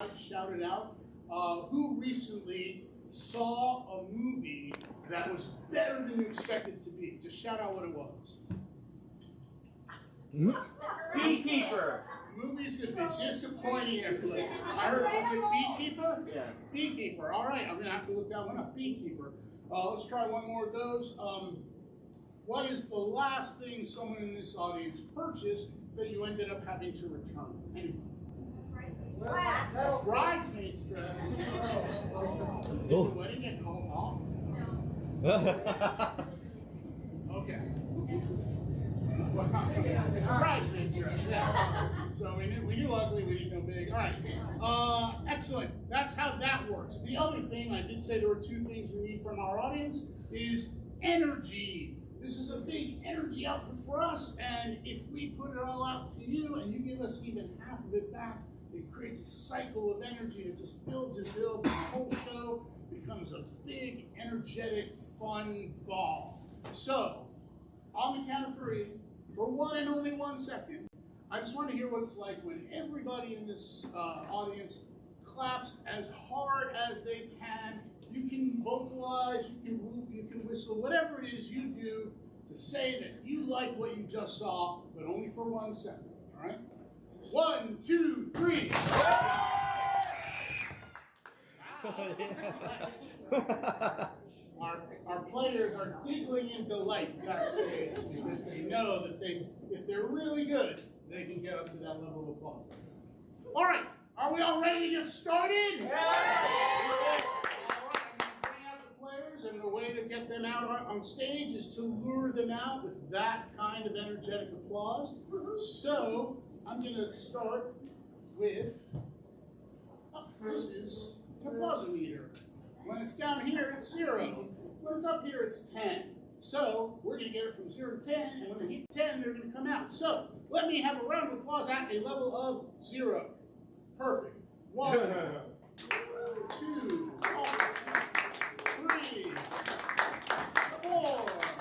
shout it out. Who recently saw a movie that was better than you expected it to be? Just shout out what it was. Beekeeper. Movies have been disappointing lately. I heard, was it Beekeeper? Yeah. Beekeeper. All right, I'm going to have to look that one up. Beekeeper. Let's try one more of those. What is the last thing someone in this audience purchased that you ended up having to return? Anyone? Bridesmaid's dress. Did the wedding get called off? Okay. It's a bridesmaid's dress. Yeah. So we knew ugly, we didn't know big. All right. Excellent. That's how that works. The other thing, I did say there were two things we need from our audience, is energy. This is a big energy output for us, and if we put it all out to you and you give us even half of it back, it creates a cycle of energy that just builds and builds. The whole show becomes a big, energetic, fun ball. So, on the count of three, for one and only 1 second, I just want to hear what it's like when everybody in this audience claps as hard as they can. You can vocalize, you can whoop, you can whistle, whatever it is you do to say that you like what you just saw, but only for 1 second, all right? 1, 2, 3. Our players are giggling in delight backstage because they know that if they're really good, they can get up to that level of applause. All right, are we all ready to get started? Yeah. And the way to get them out on stage is to lure them out with that kind of energetic applause. So I'm going to start with, this is an applause-o-meter. When it's down here, it's 0. When it's up here, it's 10. So we're going to get it from 0 to 10, and when they hit 10, they're going to come out. So let me have a round of applause at a level of 0. Perfect. 1, 2, 3, 4, 5,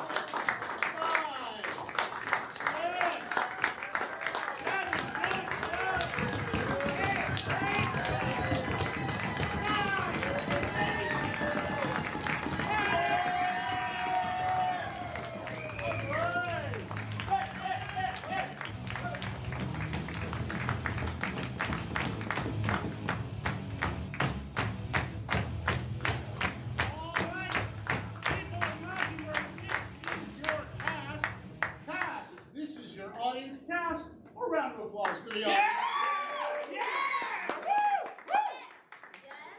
audience cast. A round of applause for the audience. Yeah! Woo!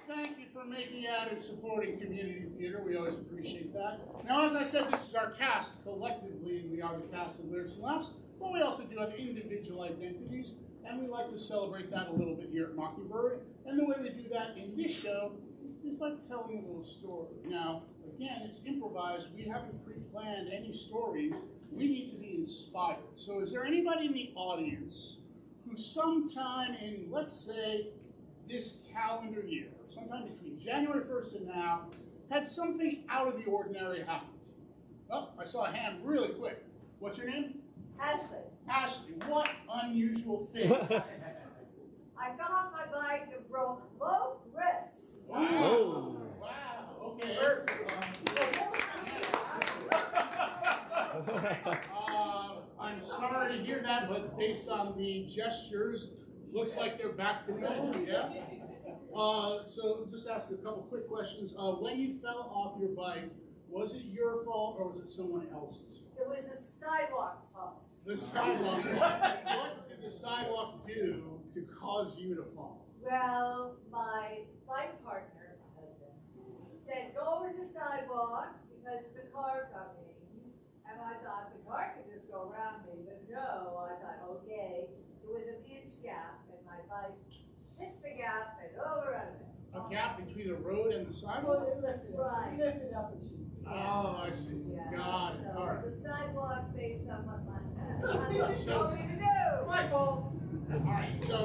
Thank you for making out and supporting community theater. We always appreciate that. Now, as I said, this is our cast collectively, and we are the cast of Lyrics and Laughs, but we also do have individual identities, and we like to celebrate that a little bit here at Mockingbird. And the way we do that in this show is by telling a little story. Now, again, it's improvised. We haven't pre-planned any stories. We need to be inspired. So is there anybody in the audience who sometime in, let's say, this calendar year, sometime between January 1st and now, had something out of the ordinary happen? Oh, I saw a hand really quick. What's your name? Ashley. Ashley, what unusual thing? I fell off my bike and broke both wrists. Wow. Wow. Okay. I'm sorry to hear that, but based on the gestures, looks like they're back to normal. Yeah. So just ask a couple quick questions. When you fell off your bike, was it your fault or was it someone else's fault? It was the sidewalk's fault. The sidewalk. What did the sidewalk do to cause you to fall? Well, my bike partner, my husband, said, go over to the sidewalk because it's a car coming. And I thought the car could just go around me, but no, I thought, okay. There was an inch gap, and my bike hit the gap and over us. A gap between the road and the sidewalk? Well, it lifted up. Right. Lifted up and she. Oh, I see. Yeah. Got it. So All right. the sidewalk based on what my told me to do. My fault. All right. So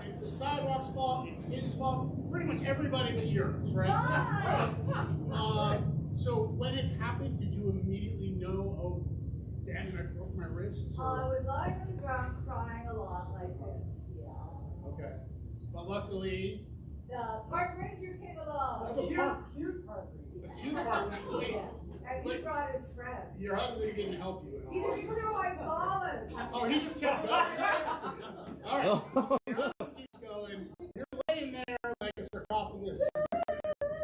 it's the sidewalk's fault. It's his fault. Pretty much everybody but yours, right? Right. So when it happened, did you immediately know, oh, damn it, I broke my wrist? I was lying on the ground crying a lot like this. Yeah. Okay. But luckily, the park ranger came along. Cute park ranger. Yeah. And he brought his friend. Your husband didn't help you at all. He didn't even know I'd fallen. Oh, he just kept going. All right. Your husband keeps going. You're laying there like a sarcophagus,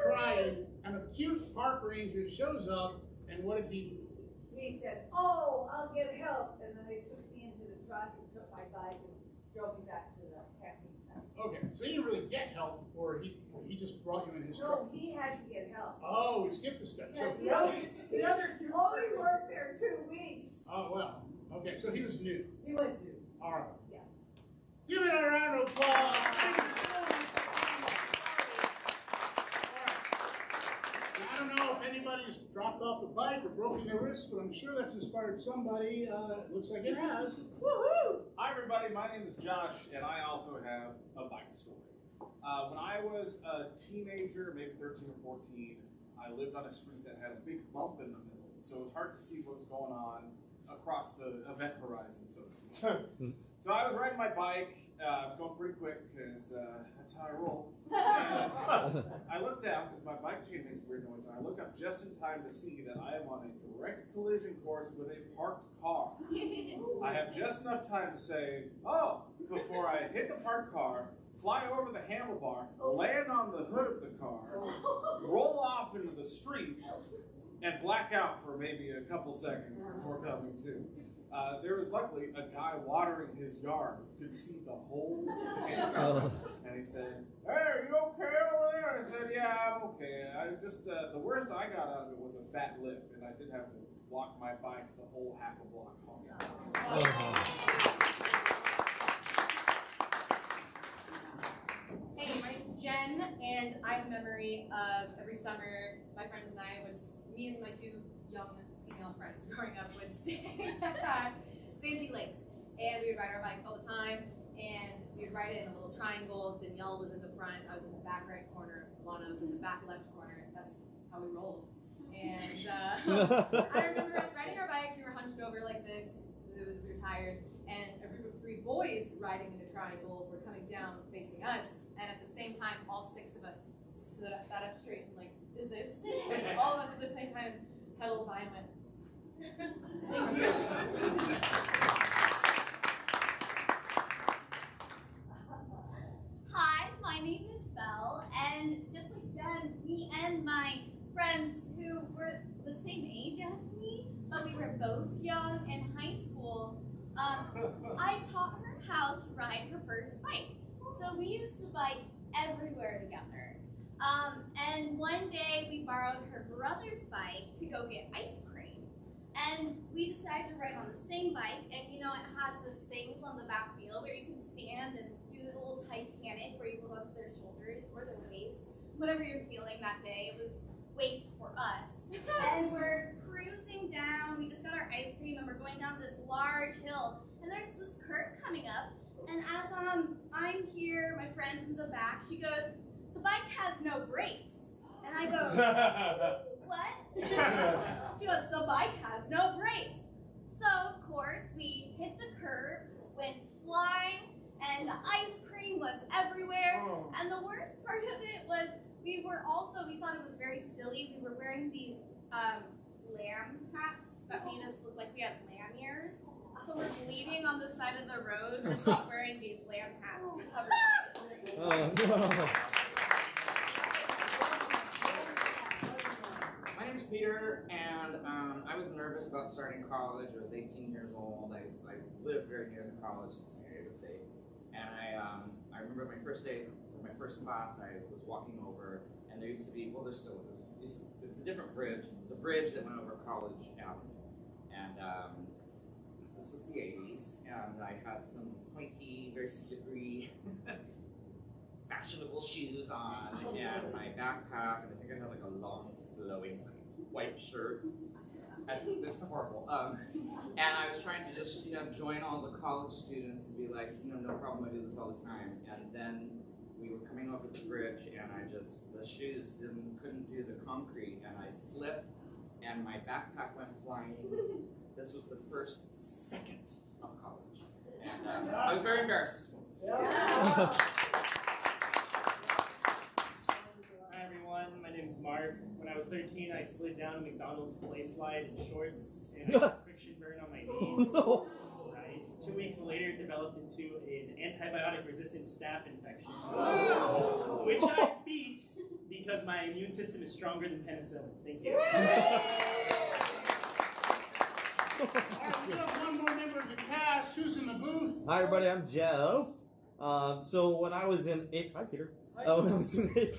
crying, and a cute park ranger shows up, and what did he do? He said, "Oh, I'll get help." And then they took me into the truck and took my bike and drove me back to the camping site. Okay, so he didn't really get help, or he just brought you in his truck. No, he had to get help. Oh, he skipped a step. Yes, So he only worked there 2 weeks. oh well. Okay, so he was new. He was new. All right. Yeah. Give it a round of applause. Thank you so much. I don't know if anybody's dropped off the bike or broken their wrists, but I'm sure that's inspired somebody. It looks like it has. Woohoo! Hi everybody, my name is Josh, and I also have a bike story. When I was a teenager, maybe 13 or 14, I lived on a street that had a big bump in the middle, so it was hard to see what was going on across the event horizon, so to speak. So I was riding my bike. I was going pretty quick because that's how I roll. And I looked down because my bike chain makes weird noise, and I look up just in time to see that I am on a direct collision course with a parked car. I have just enough time to say, "Oh," before I hit the parked car, fly over the handlebar, land on the hood of the car, roll off into the street, and black out for maybe a couple seconds before coming to. There was luckily a guy watering his yard who could see the whole thing. And he said, "Hey, are you okay over there?" I said, "Yeah, I'm okay. I just, the worst I got out of it was a fat lip, and I did have to walk my bike the whole half a block home." Hey, my name's Jen, and I have a memory of every summer my friends and I would, me and my two young female friends growing up would stay at Santee Lakes, and we would ride our bikes all the time, and we would ride it in a little triangle. Danielle was in the front, I was in the back right corner, Lana was in the back left corner. That's how we rolled. And I remember us riding our bikes, we were hunched over like this, because we were tired, and a group of 3 boys riding in the triangle were coming down facing us, and at the same time, all 6 of us sat up straight and like did this. All of us at the same time pedaled by and went, "Thank you." Hi, my name is Belle, and just like Jen, me and my friends who were the same age as me, but we were both young in high school, I taught her how to ride her first bike. So we used to bike everywhere together. And one day we borrowed her brother's bike to go get ice cream. And we decided to ride on the same bike, and you know, it has those things on the back wheel where you can stand and do the little Titanic where you go up to their shoulders or their waist, whatever you're feeling that day. It was waist for us. And we're cruising down, we just got our ice cream, and we're going down this large hill, and there's this curve coming up, and as I'm here, my friend's in the back, she goes, "The bike has no brakes." And I go, "What?" She goes, "The bike has no brakes." So, of course, we hit the curb, went flying, and the ice cream was everywhere. And the worst part of it was we thought it was very silly. We were wearing these lamb hats that made us look like we had lamb ears. So we're bleeding on the side of the road, just not wearing these lamb hats covered. My name's Peter, and I was nervous about starting college. I was 18 years old. I lived very near the college in San Diego State. And I remember my first day, for my first class, I was walking over, and there used to be, well, there still is, it was a different bridge, the bridge that went over College Avenue. And this was the 80s, and I had some pointy, very slippery, fashionable shoes on, and my backpack, and I think I had like a long, flowing white shirt. This is horrible. And I was trying to just, join all the college students and be like, no problem, I do this all the time. And then we were coming over the bridge, and the shoes couldn't do the concrete, and I slipped, and my backpack went flying. This was the first second of college. And I was very embarrassed. was 13, I slid down a McDonald's play slide in shorts and I got a friction burn on my knee. No. Right. 2 weeks later, it developed into an antibiotic-resistant staph infection, which I beat because my immune system is stronger than penicillin. Thank you. All right, we have one more member of the cast. Who's in the booth? Hi everybody, I'm Jeff. So when I was in eighth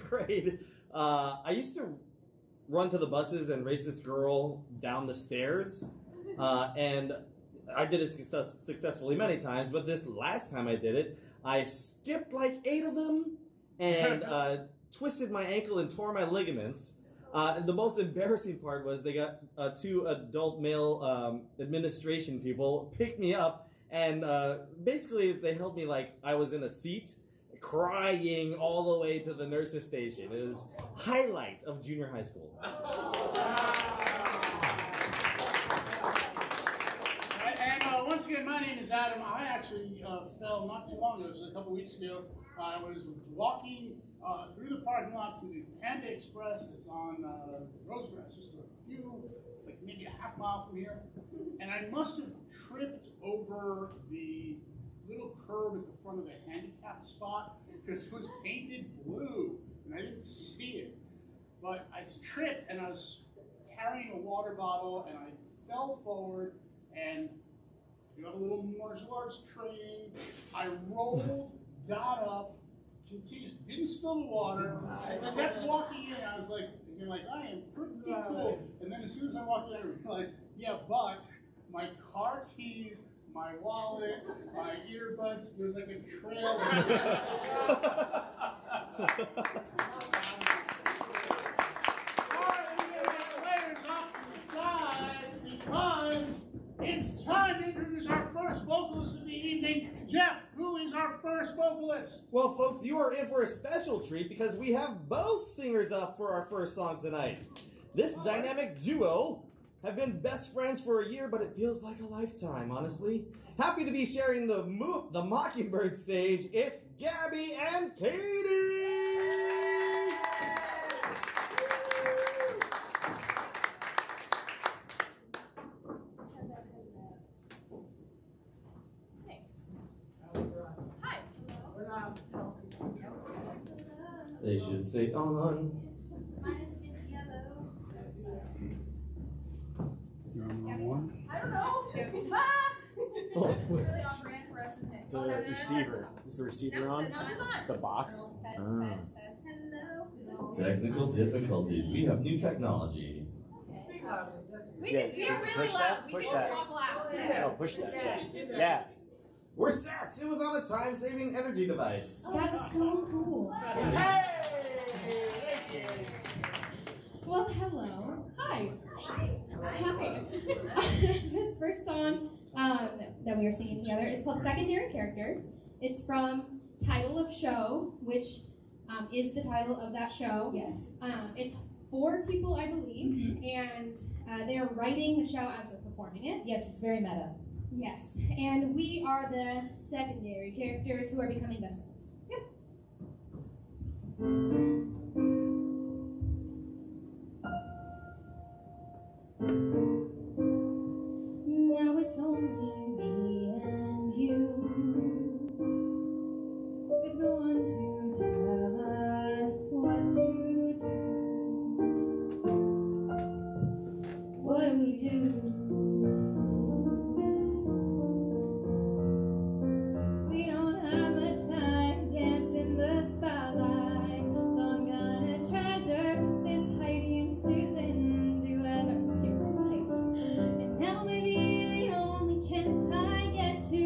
grade, I used to run to the buses and race this girl down the stairs, and I did it successfully many times. But this last time I did it, I skipped like 8 of them and twisted my ankle and tore my ligaments. And the most embarrassing part was they got 2 adult male administration people picked me up, and basically they held me like I was in a seat, crying all the way to the nurse's station. It was highlight of junior high school. And once again, my name is Adam. I actually fell not too long ago. It was a couple weeks ago. I was walking through the parking lot to the Panda Express that's on Rosegrass, just a few, like maybe a half mile from here. And I must have tripped over the little curb at the front of the handicap spot because it was painted blue and I didn't see it. But I tripped and I was carrying a water bottle and I fell forward and you have a little martial arts training. I rolled, got up, continued, didn't spill the water. I kept walking in. I was like, thinking like, I am pretty cool. And then as soon as I walked in, I realized, yeah, but my car keys, my wallet, my earbuds, there's like a trail. Because it's time to introduce our first vocalist of the evening. Jeff, who is our first vocalist? Well, folks, you are in for a special treat because we have both singers up for our first song tonight. This dynamic duo have been best friends for a year, but it feels like a lifetime, honestly. Happy to be sharing the Mockingbird stage. It's Gabby and Katie! They should say on. Mine is yellow. You're on one? I don't know. It's really on brand for us, isn't it? The receiver. Is the receiver on? No, it's on. The box? Test, Ah. test. Hello. Technical difficulties. We have new technology. We Yeah, can be really push loud. that, We push can that. talk loud. Oh, push that. Yeah. Yeah. We're set. It was on a time-saving energy device. That's so cool. Well, hello. Hi. Hi. This first song that we are singing together is called Secondary Characters. It's from Title of Show, which is the title of that show. Yes. It's 4 people, I believe, and they are writing the show as they're performing it. Yes, it's very meta. Yes, and we are the secondary characters who are becoming best friends. Yep. Now it's only me and you, with no one to tell us what to do. What do we do? We don't have much time to dance in the spotlight, so I'm gonna treasure this Heidi and Susan duet. And now may be the only chance I get tonight to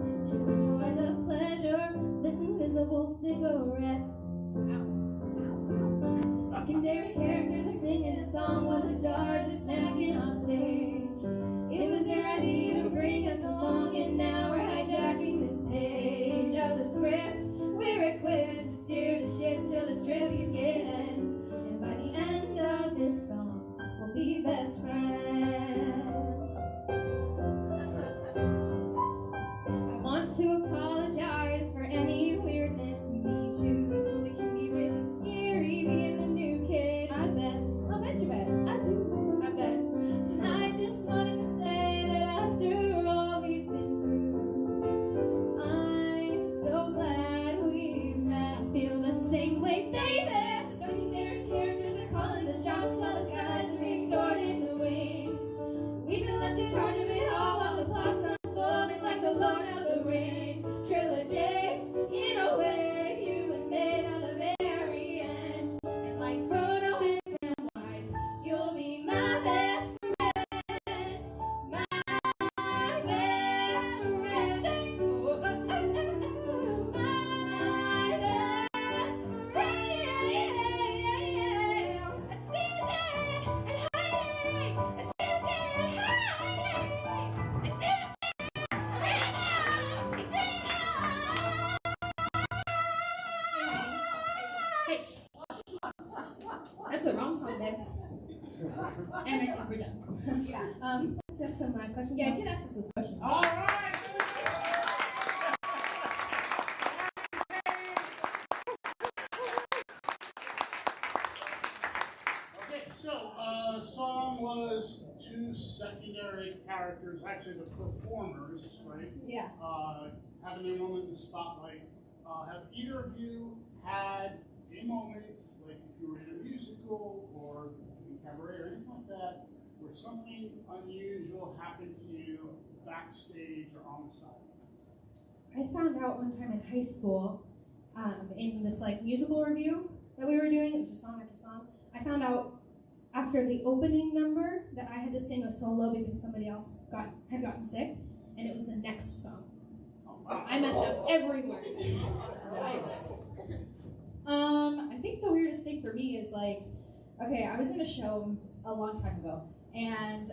enjoy the pleasure of this invisible cigarette. The secondary characters are singing a song while the stars are snacking on stage. It was their idea to bring us along, and now we're hijacking this page of the script. We're equipped to steer the ship till the strip ends, and by the end of this song, we'll be best friends. I want to apologize for any weirdness. Me too. It can be really scary being the new kid. I bet I'll Hey, shh. That's the wrong song, babe. And I think we're done. Let's just some questions. Yeah, you can ask us those questions. All right. Okay, so song was two secondary characters, actually the performers, right? Yeah. Having their moment in the spotlight. Have either of you had a moment, like if you were in a musical or in cabaret or anything like that, where something unusual happened to you backstage or on the sidelines? I found out one time in high school, in this like musical review that we were doing, it was just song after song. I found out after the opening number that I had to sing a solo because somebody else had gotten sick, and it was the next song. I messed up everywhere. I think the weirdest thing for me is like, okay, I was in a show a long time ago, and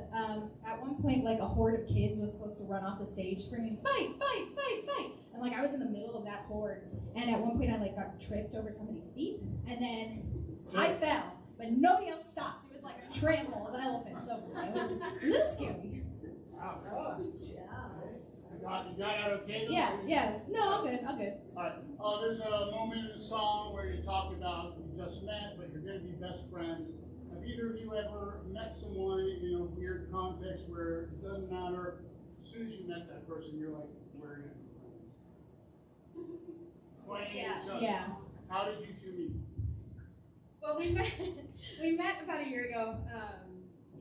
at one point, like a horde of kids was supposed to run off the stage screaming, "Fight, fight, fight, fight!" And like I was in the middle of that horde, and at one point I like got tripped over somebody's feet, and then I fell, but nobody else stopped. It was like a trample of elephants, so it was a little scary. Wow. You got out okay? Yeah. No, I'm good. All right. There's a moment in the song where you talk about you just met, but you're going to be best friends. Have either of you ever met someone in a weird context where it doesn't matter, as soon as you met that person, you're like, we're going to be friends? Yeah. How did you two meet? Well, we met about a year ago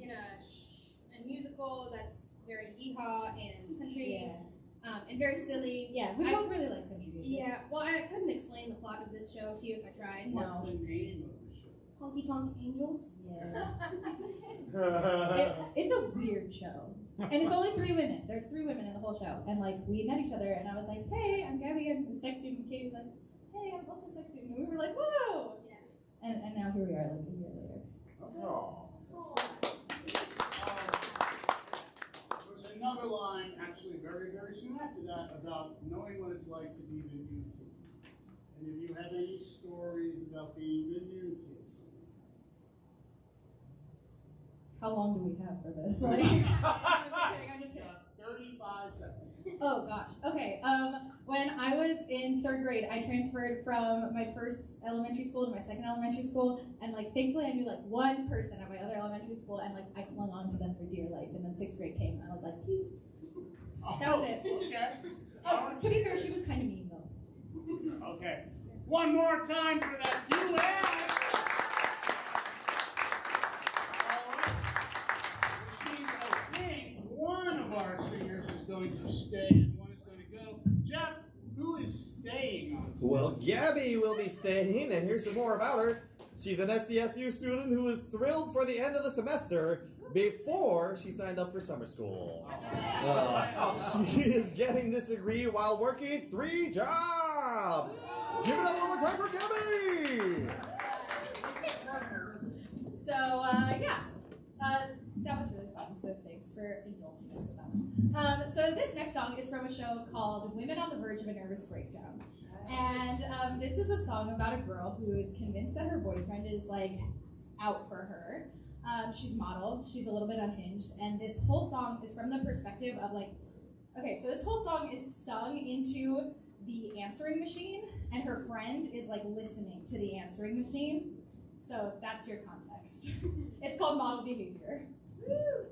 in a musical that's very hee-haw and country, and very silly. Yeah, we both really like country music. Yeah, well, I couldn't explain the plot of this show to you if I tried. What's the name of the show? Honky Tonk Angels? Yeah. It's a weird show. And it's only 3 women. There's 3 women in the whole show. And like, we met each other, and I was like, hey, I'm Gabby, I'm a sex student. And Katie was like, hey, I'm also a sex student. And we were like, whoa! Yeah. And now here we are, like a year later. There's another line, actually, very, very soon after that, about knowing what it's like to be the new kid. And if you have any stories about being the new kids. How long do we have for this? Like, I'm just kidding. 35 seconds. Oh gosh. Okay. When I was in 3rd grade, I transferred from my first elementary school to my second elementary school, and like thankfully I knew like one person at my other elementary school, and like I clung on to them for dear life. And then 6th grade came, and I was like, peace. That was it. Okay. Oh, to be fair, she was kind of mean though. Okay. One more time for that duet. One of our singers is going to stay and one is going to go. Jeff, who is staying on stage? Well, Gabby will be staying, and here's some more about her. She's an SDSU student who is thrilled for the end of the semester before she signed up for summer school. She is getting this degree while working 3 jobs. Give it up one more time for Gabby! So, that was really fun, so thanks for indulging us with that one. So this next song is from a show called Women on the Verge of a Nervous Breakdown. And this is a song about a girl who is convinced that her boyfriend is, like, out for her. She's modeled, she's a little bit unhinged, and this whole song is from the perspective of, like, okay, so this whole song is sung into the answering machine, and her friend is, like, listening to the answering machine. So that's your context. It's called Model Behavior. Woo!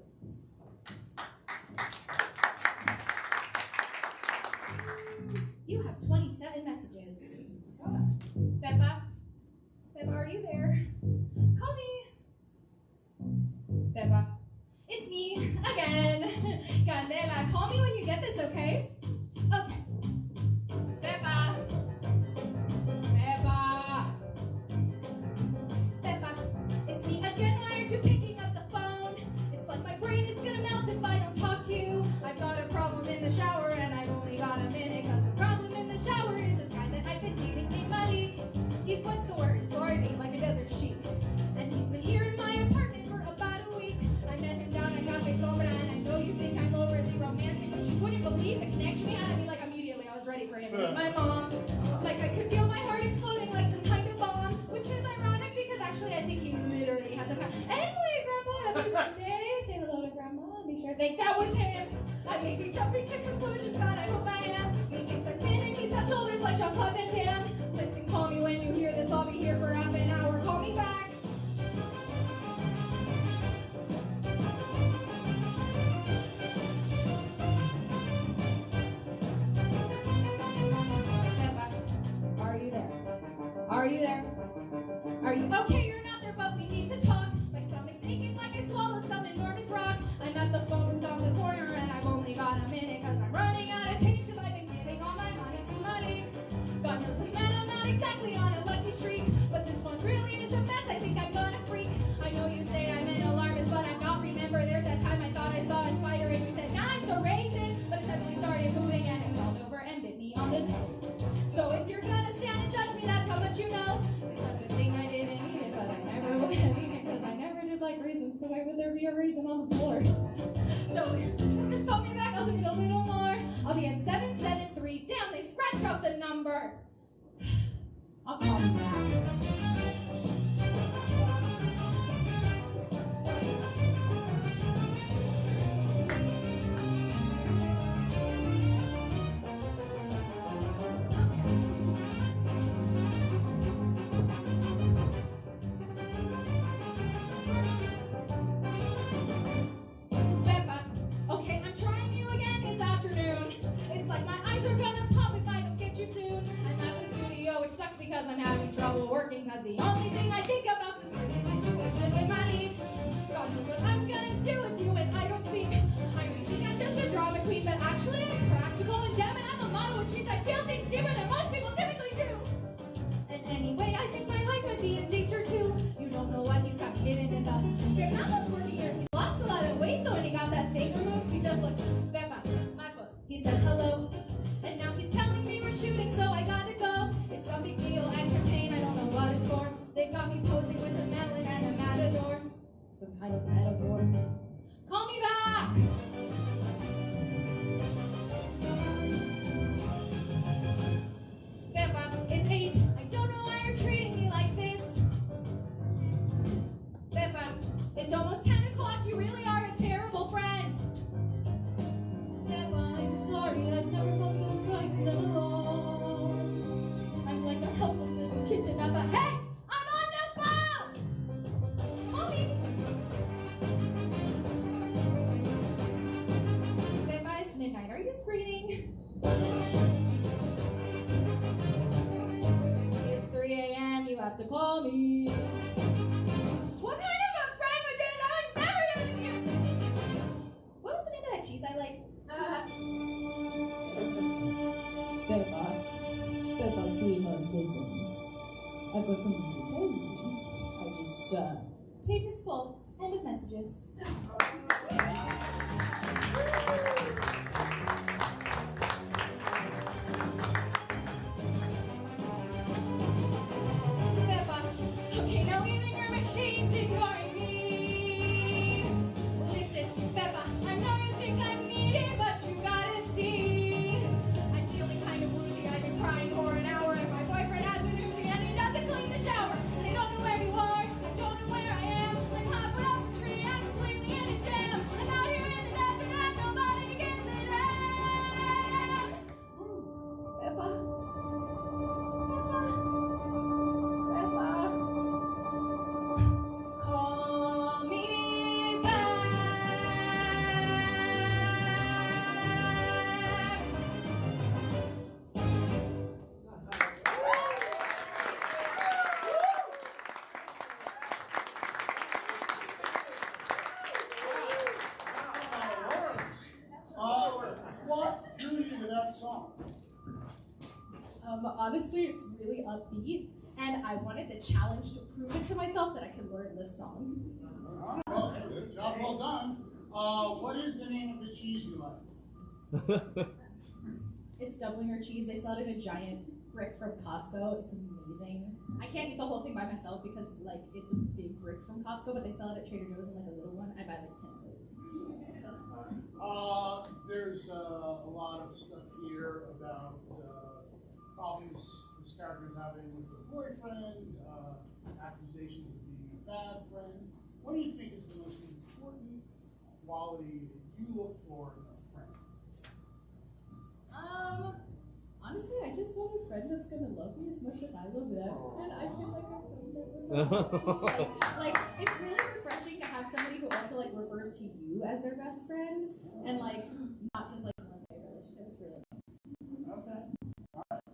You have 27 messages. Beppa? Beppa, are you there? Call me. Beppa. It's me, again. Candela, call me when you get this, okay? Okay. Beppa. Beppa. Beppa. It's me again. Why aren't you picking up the phone? It's like my brain is gonna melt if I don't talk to you. I've got a problem in the shower and I've only got a minute, cause the problem in the shower is this guy that I've been dating named Malik. He's, what's the word? Swarthy, like a desert sheep. Anyway, Grandma, happy birthday. Say hello to Grandma and be sure to think that was him. I may be jumping to conclusions, but I hope I am. He thinks I'm thin and he's got shoulders like Jean-Claude Van Damme. Listen, call me when you hear this. I'll be here for half an hour. Call me back. Are you there? Are you there? Are you okay? You're not there, but we need to talk. My stomach's aching like I swallowed some enormous rock. I'm at the phone booth on the corner and I've only got a minute cause I'm running out of change cause I've been giving all my money to my league. God knows I'm mad, I'm not exactly on a lucky streak, but this one really is a mess. I think I'm gonna freak. I know you say I'm an alarmist, but I'm not. Remember, there's that time I thought I saw a spider and you said, nah, it's a raisin, but it suddenly started moving and it rolled over and bit me on the toe. So if you're gonna stand and judge me, that's how much you know. It's a good thing I didn't eat it, but I never would have eaten it because I never did like raisins, so why would there be a raisin on the floor? So if you just call me back, I'll need a little more. I'll be at 773. Damn, they scratched out the number. I'll call you back. Okay, I'm trying you again. It's afternoon. It's like my eyes are gonna pop if I don't get you soon. I'm at the studio, which sucks because I'm having trouble working. Cause the only thing I think about is the situation with my lead. God knows what I'm gonna do with you when I don't speak. I know you think I'm just a drama queen, but actually I'm practical and damn it, I'm a model, which means I feel things deeper than most people typically do. And anyway, I think my life might be in danger too. You don't know what he's got hidden in the. They're not what's working here. He lost a lot of weight though, and he got that thing removed. He just looks Pepa, Marcos. He says hello, and now he's telling me we're shooting, so I gotta go. It's some big deal, entertain. I don't know what it's for. They got me posing with a melon and a matador. Some kind of metaphor. Call me back. Pepa, it's 8. I don't know why you're treating me like this. Pepa, it's almost 10 o'clock. You really are a terrible friend. Pepa, I'm sorry. I've never felt so frightened and alone. I'm like a helpless little kitten up a. Hey, I'm on the phone. Call me. Pepa, it's midnight. Are you screening? It's 3 a.m. You have to call me. What kind of a friend would do that? I would never do it again. What was the name of that cheese I like? Pepa, sweetheart, listen. I've got something to tell you. I just, tape is full. End of messages. Pepa, okay, now even your machine's ignoring me. Listen, Pepa, I know you think I'm needy, but you gotta see. I'm feeling kind of woozy. I've been crying for an hour, and my boyfriend has been oozing, and he doesn't clean the shower. And I don't know where you are. I don't know where I am. I'm halfway up a tree. I'm completely in a jam. I'm out here in the desert, and nobody gives a damn. Pepa. Pepa. Call me What drew you to that song? Honestly, it's really upbeat, and I wanted the challenge to prove it to myself that I could learn this song. Okay, good job, well done. What is the name of the cheese you like? It's Dublinger cheese. They sell it in a giant brick from Costco. It's amazing. I can't eat the whole thing by myself because, like, it's a big brick from Costco, but they sell it at Trader Joe's in, like, a little one. I buy, like, 10 of those. There's a lot of stuff here about problems this character's having with her boyfriend, accusations of being a bad friend. quality that you look for in a friend? Honestly, I just want a friend that's gonna love me as much as I love them, and I feel like I found that with someone. Like, it's really refreshing to have somebody who also like refers to you as their best friend, and like not just like one way relationship. It's really nice. Okay. All right.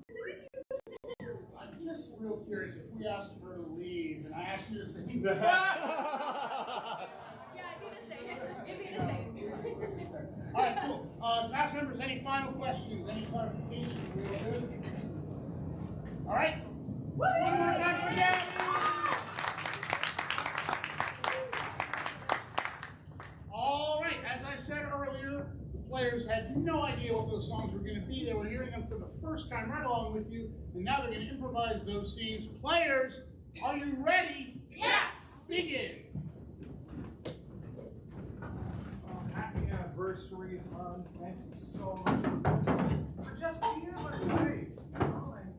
I'm just real curious if we asked her to leave and I asked you to say Yeah, I need to say it. Give me the same. All right, cool. Class members, any final questions? Any clarifications? Real good? All right. One more time for Gabby. All right, as I said earlier, the players had no idea what those songs were going to be. They were hearing them for the first time right along with you, and now they're going to improvise those scenes. Players, are you ready? Yes! Begin. Happy anniversary, hon. Thank you so much for just being in my life. You know, and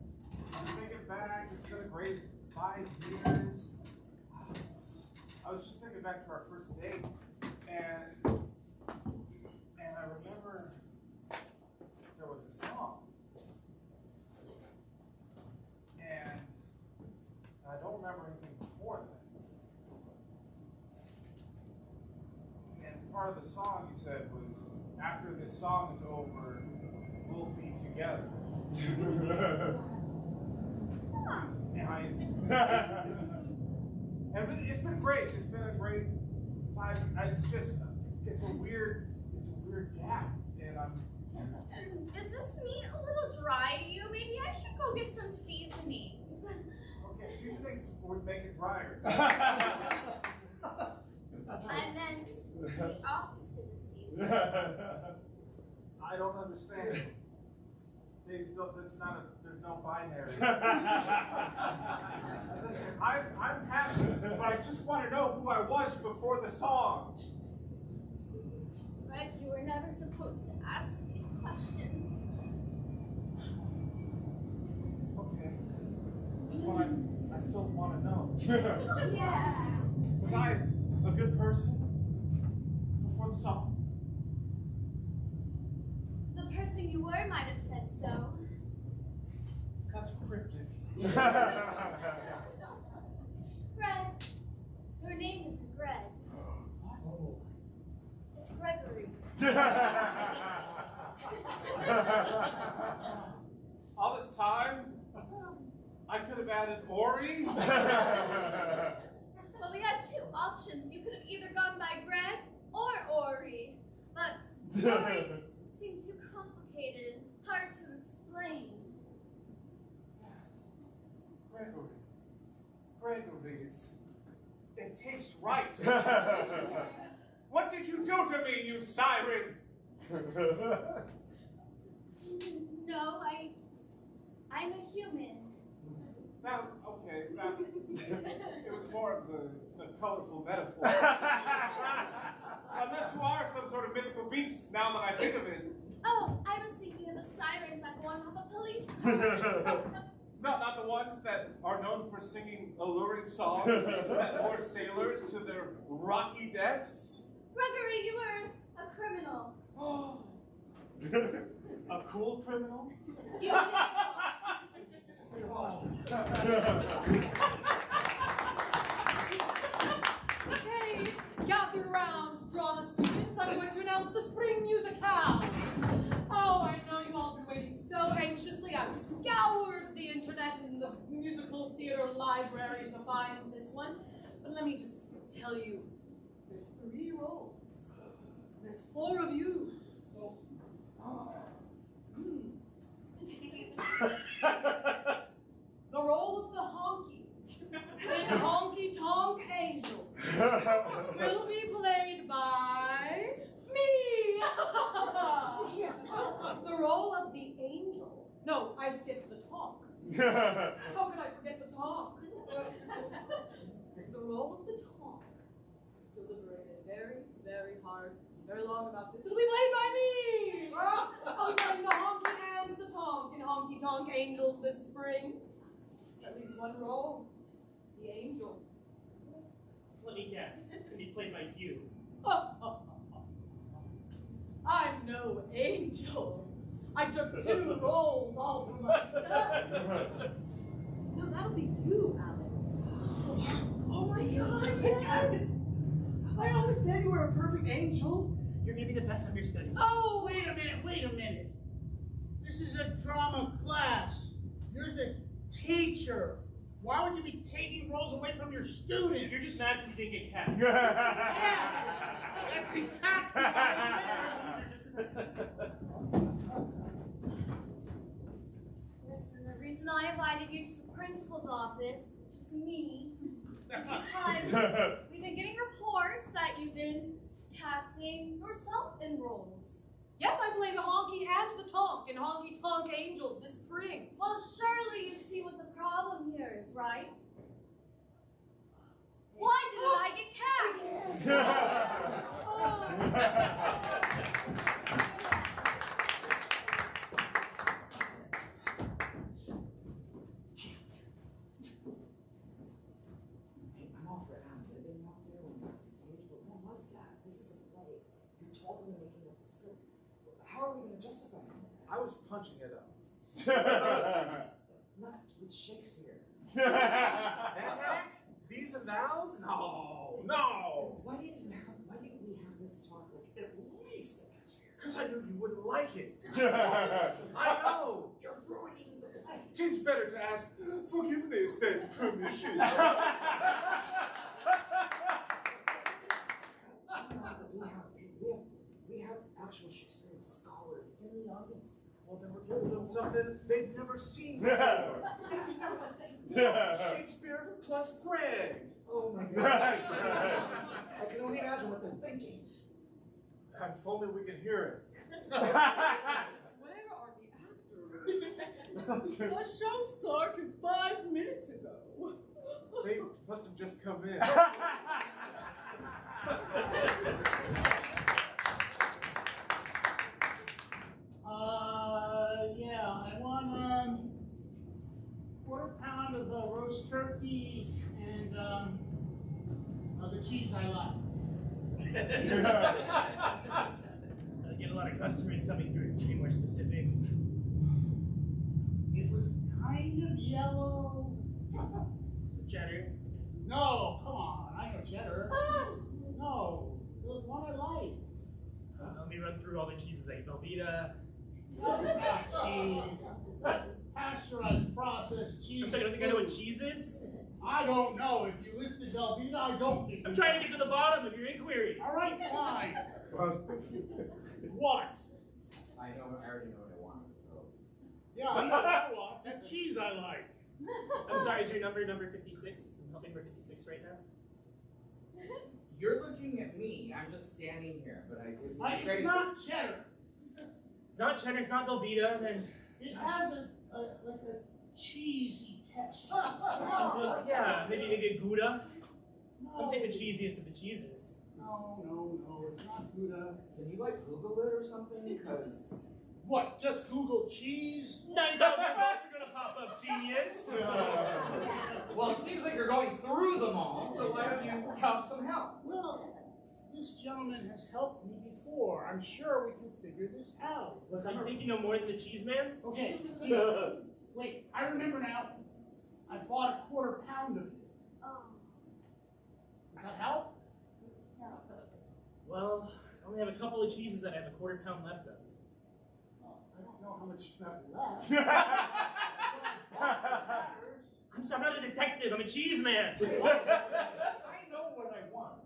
I was thinking back, it's been a great 5 years. I was just thinking back to our first date, and I remember there was a song, and I don't remember anything before that. And part of the song you said was, after this song is over, we'll be together. And really, it's been great. It's been a great 5. It's a weird gap, and Is this meat a little dry to you? Maybe I should go get some seasonings. okay. Seasonings would make it drier. I meant the opposite of seasonings. I don't understand. There's no binary. Listen, I'm happy, but I just want to know who I was before the song. Greg, you were never supposed to ask these questions. Okay. But I still want to know. Yeah. Was I a good person before the song? The person you were might have said so. That's cryptic. Greg, your name is Greg. It's Gregory. All this time, I could have added Ori. Well, we had 2 options. You could have either gone by Greg or Ori. But Ori seemed too complicated and hard to explain. Gregory, it tastes right. What did you do to me, you siren? No, I'm a human. Now, okay, it was more of the colorful metaphor. Unless you are some sort of mythical beast, now that I think of it. Oh, I was thinking of the sirens that go on top of police cars. No, not the ones that are known for singing alluring songs that lure sailors to their rocky deaths. Gregory, you were a criminal. A cool criminal? You Okay, gather around, drama students. I'm going to announce the spring musicale. Oh, I know you all been waiting so anxiously. I've scoured the internet and the musical theater library to find this one. But let me just tell you, there's 3 roles. There's 4 of you. The role of the honky and honky tonk angel will be played by me. The role of the angel. No, I skipped the talk. How could I forget the talk? The role of the talk. Deliberated very, very hard, very long about this. It'll be played by me. I'll play the honky and the tonk in Honky Tonk Angels this spring. At least one role. The angel. Let me guess. It's going to be played by you. angel. I took 2 rolls all for myself. No, that'll be you, Alex. Oh my God, yes! I always said you were a perfect angel. You're gonna be the best understudy. Oh, wait a minute. This is a drama class. You're the teacher. Why would you be taking roles away from your student? You're just mad because you didn't get cast. Yes! That's exactly what I Listen, the reason I invited you to the principal's office, which is me, is because we've been getting reports that you've been casting yourself in roles. Yes, I play the honky and the tonk in Honky Tonk Angels this spring. Well, surely you see what the problem here is, right? Why didn't I get cast? Hey, I'm all for living out there on that stage, but what was that? This is a play. You're totally making up the script. How are we going to justify it? I was punching it up. Not with Shakespeare. That hack? These and thous? No, no. Why didn't we have this talk like at least in Shakespeare? Because I knew you wouldn't like it. I know. You're ruining the play. Tis better to ask forgiveness than permission. We have actual Shakespearean scholars in the audience. Well, then we're giving them something they've never seen before. Shakespeare plus Greg. Oh my God. I can only imagine what they're thinking. If only we could hear it. Where are the actors? The show started 5 minutes ago. They must have just come in. Yeah, I want quarter pound of roast turkey and the cheese I like. I get a lot of customers coming through. Be more specific. It was kind of yellow. So cheddar. No, come on, I know cheddar. No, the one I like. Let me run through all the cheeses. Like Velveeta. That's not cheese. That's pasteurized processed cheese. I'm sorry, you don't think I know what cheese is? I don't know. If you listed Velveeta, I don't think. I'm trying to get to the bottom of your inquiry. All right, fine. What? I already know what I want, so. Yeah, I know what I want. That cheese I like. I'm sorry, is your number 56? I'm helping for 56 right now. You're looking at me. I'm just standing here, but It's not cheddar. It's not cheddar, it's not Velveeta, then. It has like a cheesy texture. Yeah, maybe a Gouda. No. Sometimes the cheesiest of the cheeses. No, it's not Gouda. Can you like Google it or something? Because What? Just Google cheese? 9,000 results are gonna pop up, genius. well, it seems like you're going through them all. So why don't you have some help? Well, this gentleman has helped me before. I'm sure we can figure this out. So you think you know more than the cheese man? Okay. Wait, I remember now. I bought a quarter pound of it. Does that help? Well, I only have a couple of cheeses that I have a quarter pound left of. Well, I don't know how much you have left. I'm sorry, I'm not a detective, I'm a cheese man. I know what I want.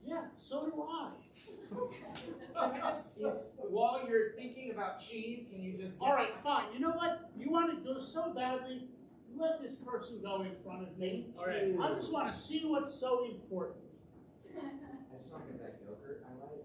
Yeah, so do I. While you're thinking about cheese, can you just... All right, fine. You know what? You want to go so badly, let this person go in front of me. All right. I just want to see what's so important. I just want to get that yogurt I like.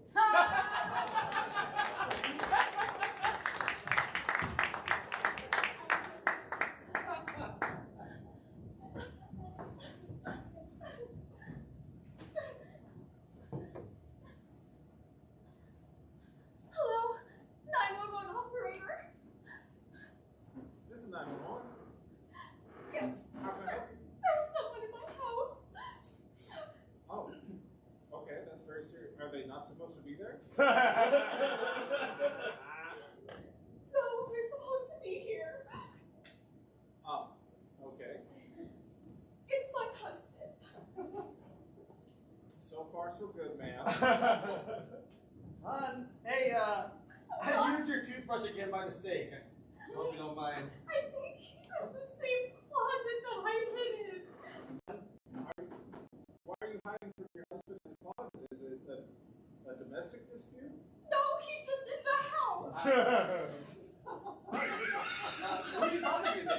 Hello, 911 operator. This is 911. Yes, How can I help you? there's someone in my house. Oh, okay, that's very serious. Are they not supposed to be there? No, they're supposed to be here. Oh, okay. It's my husband. So far, so good, ma'am. Hon, hey, I used your toothbrush again by mistake. Hope you don't mind. I think he's in the same closet that I hid in. Why are you hiding from your husband in the closet? Is it a domestic dispute? No, he's just in the house. Who are you talking to?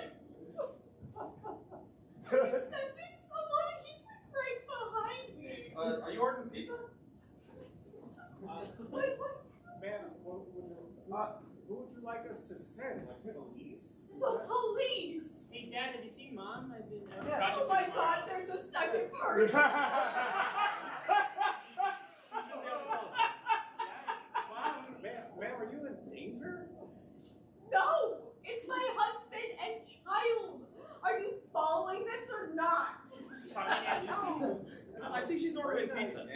He's sending someone. He's like right behind me. Are you ordering pizza? What? Man, what would you like us to send? Like police? The police. Hey, Dad, have you seen Mom? I've been. Yeah. Oh my God, there's a second person. Wow, ma'am, are you in danger? No, it's my husband and child. Are you following this or not? I think she's ordering pizza.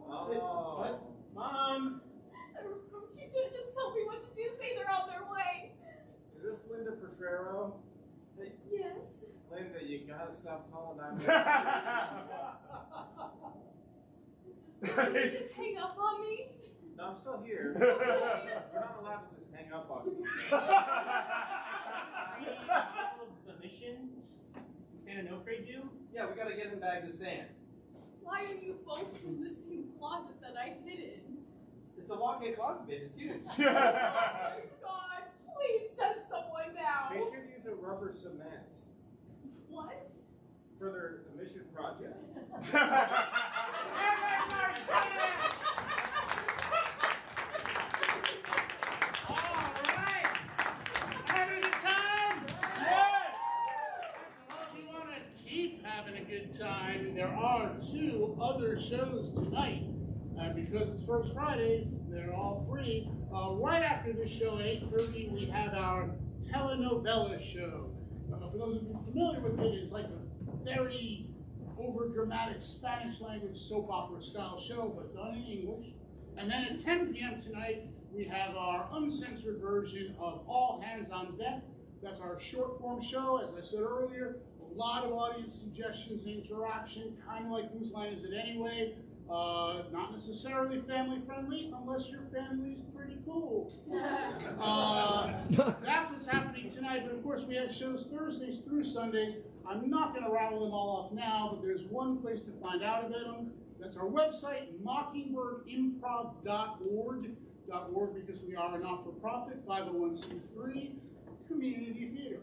Oh. Mom! You didn't just tell me what to do, say they're on their way. Is this Linda Petrero? Yes. Linda, you gotta stop calling 911. Did you just hang up on me? No, I'm still here. Okay. You're not allowed to just hang up on me. The mission? Santa no afraid do? Yeah, we gotta get him bags of sand. Why are you both in the same closet that I hid in? It's a walk-in closet, babe. It's huge. Oh my God, please send someone now. They should use a rubber cement What? for their emission project. Alright! Having a good time? Yeah! Well, if you want to keep having a good time, there are 2 other shows tonight. Because it's First Fridays, they're all free. Right after this show at 8:30, we have our telenovela show. For those of you familiar with it, it's like a very over-dramatic Spanish language soap opera style show, but done in English. And then at 10 p.m. tonight, we have our uncensored version of All Hands on Deck. That's our short form show, as I said earlier. A lot of audience suggestions and interaction, kind of like Whose Line Is It Anyway? Not necessarily family friendly, unless your family's pretty cool. That's what's happening tonight, but of course we have shows Thursdays through Sundays. I'm not going to rattle them all off now, but there's one place to find out about them. That's our website, mockingbirdimprov.org. Because we are a not-for-profit 501c3 community theater.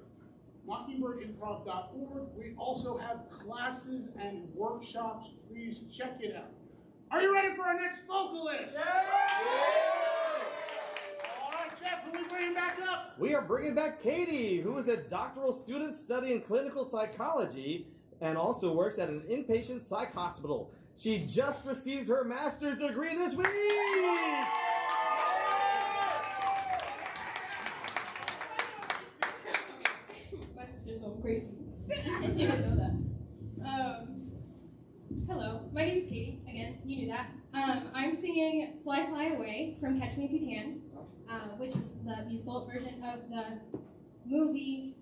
mockingbirdimprov.org. We also have classes and workshops. Please check it out. Are you ready for our next vocalist? Yeah! All right, Jeff, who are we bringing back up? We are bringing back Katie, who is a doctoral student studying clinical psychology and also works at an inpatient psych hospital. She just received her master's degree this week! My sister's going crazy. And she didn't know that. Hello, my name is Katie. Again, you knew that. I'm singing Fly Fly Away from Catch Me If You Can, which is the musical version of the movie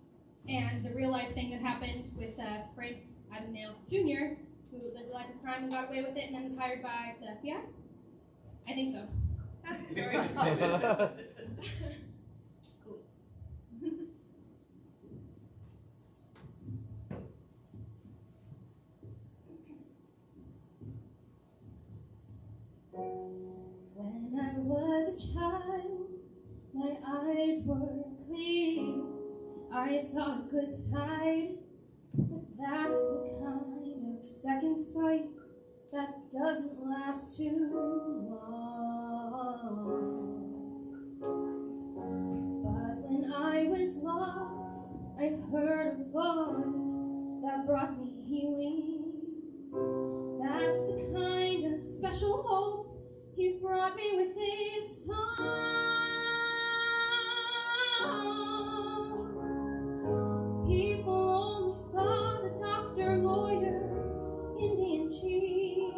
and the real life thing that happened with Frank Abagnale Jr., who lived a life of crime and got away with it and then was hired by the FBI. I think so. That's the story. Cool. When I was a child, my eyes were clear. I saw a good side, but that's the kind of second sight that doesn't last too long. But when I was lost, I heard a voice that brought me healing. That's the kind of special hope he brought me with his song. People only saw the doctor, lawyer, Indian chief,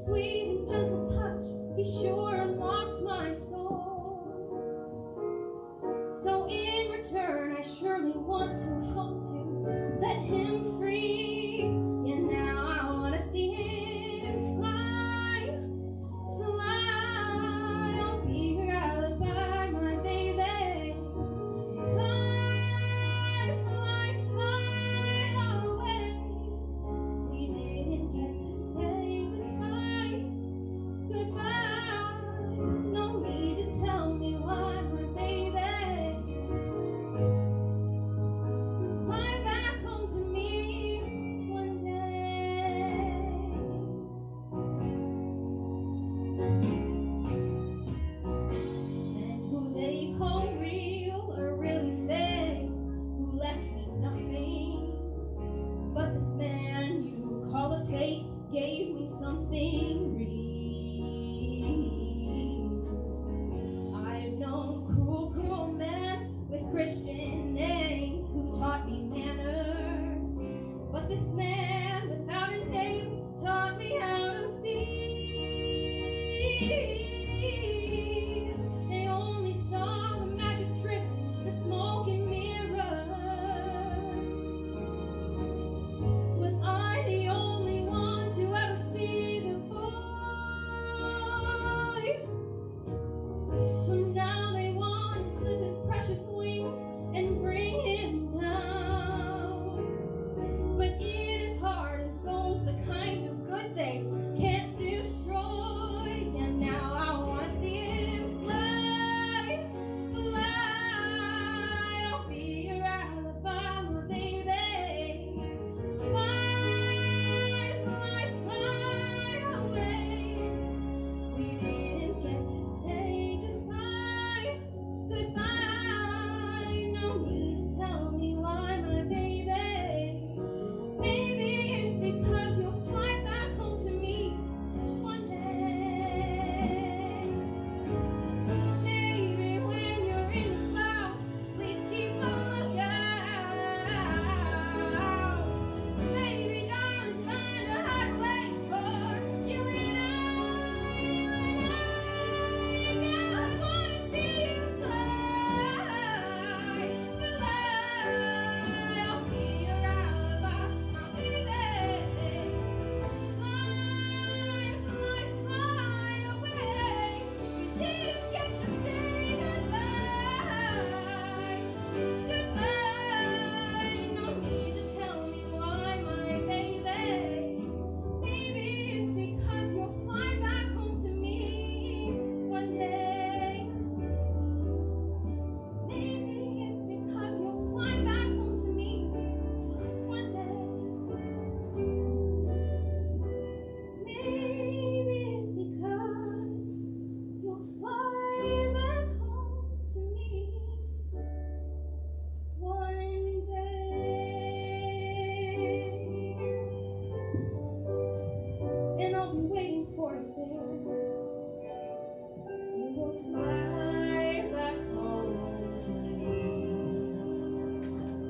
sweet and gentle touch, he sure unlocked my soul. So in return, I surely want to help to set him free. And now I want to see him fly, fly. I'll be your alibi, my baby. Fly, fly, fly away. We didn't get to say goodbye, goodbye. No need to tell me why, my baby. Fly back home to me one day. And who they call real are really fakes, who left me nothing. But this man you call a fake gave me something real. I've known cruel, cruel men with Christian names who taught me manners. But this man without a name taught me how to feel. They only saw the magic tricks, the smoke and mirrors. Was I the only one to ever see the boy? So now they want to clip his precious wings and bring him down. But it is hard, and soul's the kind of good they can't destroy. And now I want to see him fly, fly. I'll be your alibi, my baby. Fly, fly, fly away. We didn't get to say goodbye, goodbye. No need to tell me why, my baby. Maybe it's because you'll fly back home to me one day. Maybe when you're in the clouds, please keep a lookout. Maybe darling, trying to hide away for you and I wanna see you fly, fly. I'll be your alibi, my baby. Fly, fly, fly away. We didn't get to say goodbye, goodbye. No need to tell me why, my baby. Maybe it's because you'll fly back home to me one day. Maybe it's because you'll fly back home to me one day. Maybe it's because you'll fly back home to me one day. And I'll be waiting for you there. You will fly back home to me one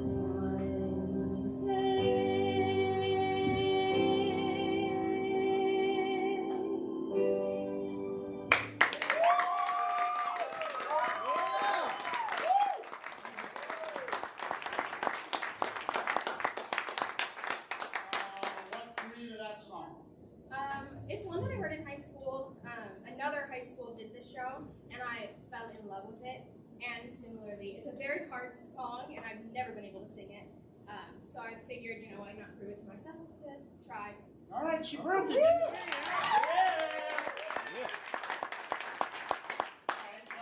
What can you do to that song? It's one that I heard in high school. Another high school did this show, and I fell in love with it. And similarly, it's a very hard song, and I've never been able to sing it. So I figured, why not prove it to myself to try. All right, she proved it.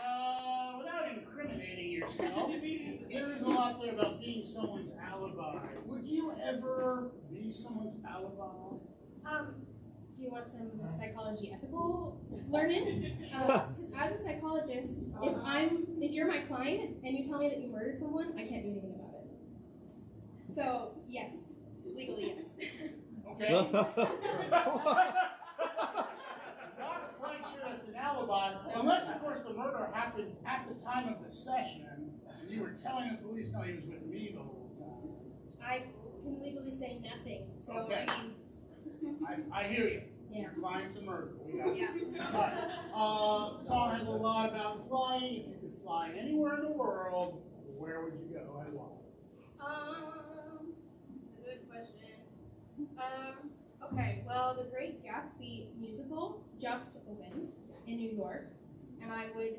All right, without incriminating yourself, there is a lot there about being someone's alibi. Would you ever be someone's alibi? Do you want some psychology ethical learning? Because as a psychologist, if you're my client and you tell me that you murdered someone, I can't do anything about it. So yes, legally yes. Okay. Not quite sure that's an alibi, unless of course the murder happened at the time of the session, and you were telling the police, no, he was with me the whole time. I can legally say nothing. So Okay. I mean, I hear you. Yeah. Flying's a murder. We got it. Yeah. Alright. The song has a lot about flying. If you could fly anywhere in the world, where would you go and why? It's a good question. Okay, well, the Great Gatsby musical just opened in New York, and I would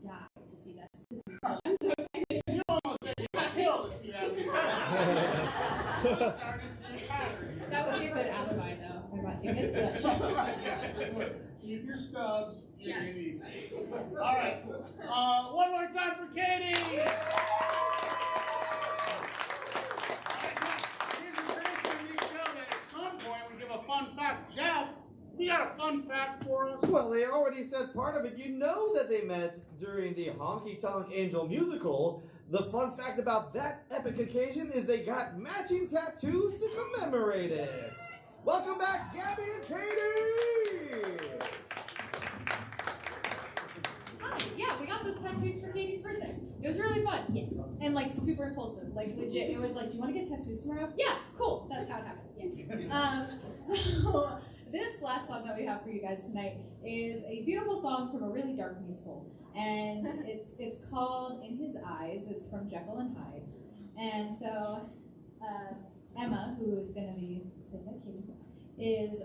die to see this musical. I'm so excited. You almost said you got killed to see that movie. Starting to see a pattern. That would be a good alibi, though. I bought tickets for that show. Yes, it would. Keep your stubs. Yes. All right. One more time for Katie. Here's a tradition in this show that at some point we give a fun fact. Jeff, you got a fun fact for us? Well, they already said part of it. You know that they met during the Honky Tonk Angel musical. The fun fact about that epic occasion is they got matching tattoos to commemorate it. Welcome back, Gabby and Katie! Hi, yeah, we got those tattoos for Katie's birthday. It was really fun. Yes. And like super impulsive, like legit. It was like, do you want to get tattoos tomorrow? Yeah, cool. That's how it happened. Yes. So this last song that we have for you guys tonight is a beautiful song from a really dark musical. And it's called In His Eyes. It's from Jekyll and Hyde. And so Emma, who is going to be played by Katie, is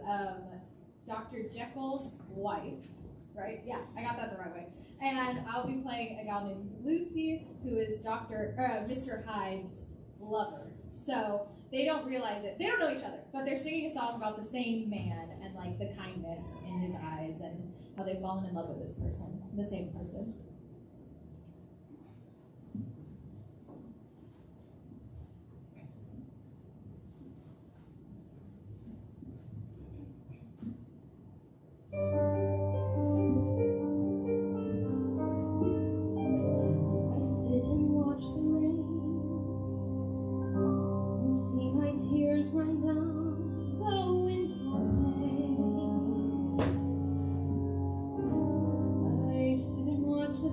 Dr. Jekyll's wife, right? Yeah, I got that the right way. And I'll be playing a gal named Lucy, who is Mr. Hyde's lover. So they don't realize it. They don't know each other, but they're singing a song about the same man and like the kindness in his eyes and how they've fallen in love with this person, the same person. I sit and watch the rain and see my tears run down the window pane. I sit and watch the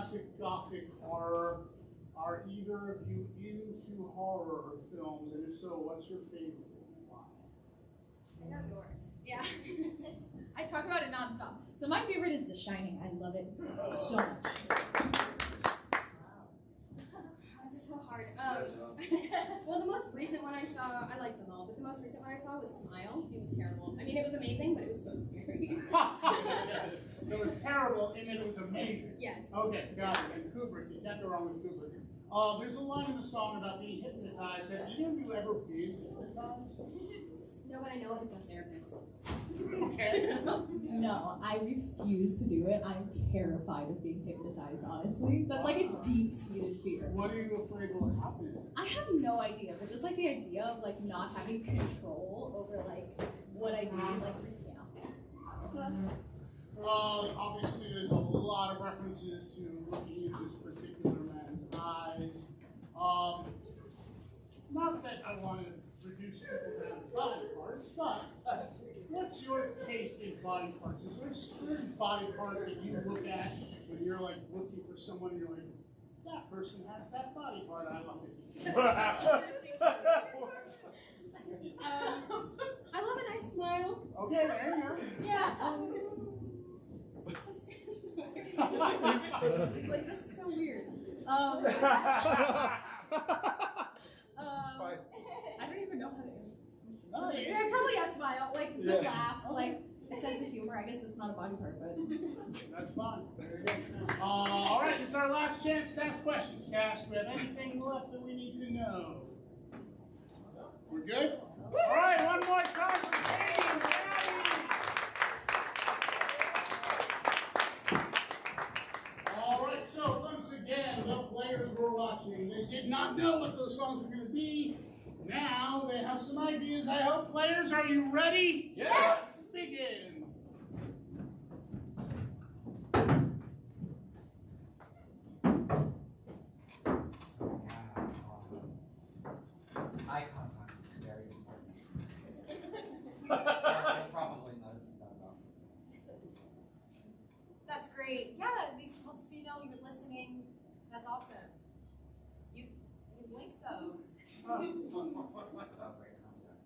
classic gothic horror. Are either of you into horror films? And if so, what's your favorite one? I know yours. Yeah. I talk about it nonstop. So my favorite is The Shining. I love it so much. This is so hard. Well, the most recent one I saw, I like them all, but the most recent one I saw was Smile. It was terrible. I mean, it was amazing, but it was so scary. So it was terrible, and then it was amazing. Yes. Okay, got it. And Kubrick, you can't go wrong with Kubrick. There's a line in the song about being hypnotized. Have either of you ever been hypnotized? No, but I know a hypnotherapist. Okay. No, I refuse to do it. I'm terrified of being hypnotized, honestly. That's like a deep-seated fear. What are you afraid will happen? I have no idea, but just like the idea of like not having control over like what I do like freaks me out. Obviously there's a lot of references to looking into this particular man's eyes. Not that I want to reduce people down to body parts, but what's your taste in body parts? Is there a certain body part that you look at when you're like looking for someone and you're like, that person has that body part, I love it. I love a nice smile. Okay, there you go. Yeah. Like that's so weird. I don't even know how to answer this question. No, you- Yeah, probably a smile, like the laugh, like a sense of humor. I guess it's not a body part, but That's fine. There you go. All right, this is our last chance to ask questions, Cash. Do we have anything left that we need to know? We're good? All right, one more time for Katie and Maddie. All right, so once again, the players were watching. They did not know what those songs were going to be. Now they have some ideas. I hope, players, are you ready? Yes! Begin. Eye contact is very important. You'll probably notice that about me. That's great. Yeah, it helps me know you're listening. That's awesome. You blink though. About great contact.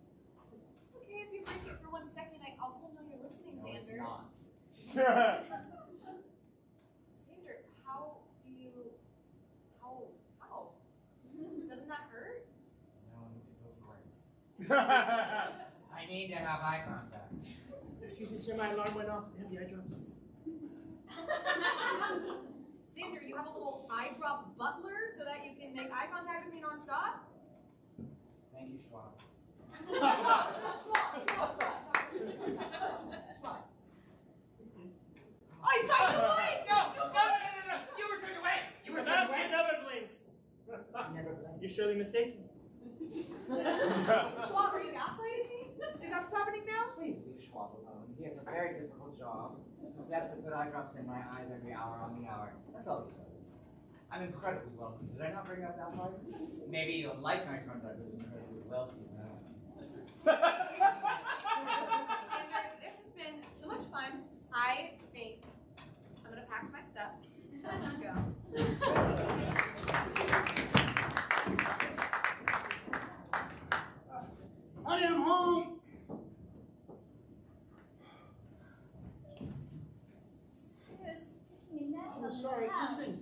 It's okay if you blink it for 1 second. I'll still know you're listening, No, it's Xander. not. Xander, how? Doesn't that hurt? No, it feels great. I need to have eye contact. Excuse me, sir, my alarm went off. I have the eye drops. Xander, you have a little eye drop butler so that you can make eye contact with me nonstop? Thank you, Schwab. I saw you blink! No! You were turned away! You were turned Mouse away! never blinks. Never blinked. You're surely mistaken. Schwab, are you gaslighting me? Is that what's happening now? Please leave Schwab alone. He has a very difficult job. He has to put eye drops in my eyes every hour on the hour. That's all he does. I'm incredibly wealthy. Did I not bring up that part? Maybe you don't like eye contact with an incredibly wealthy man. Xander, this has been so much fun. I think I'm gonna pack my stuff and go. I am home. I'm sorry, listen.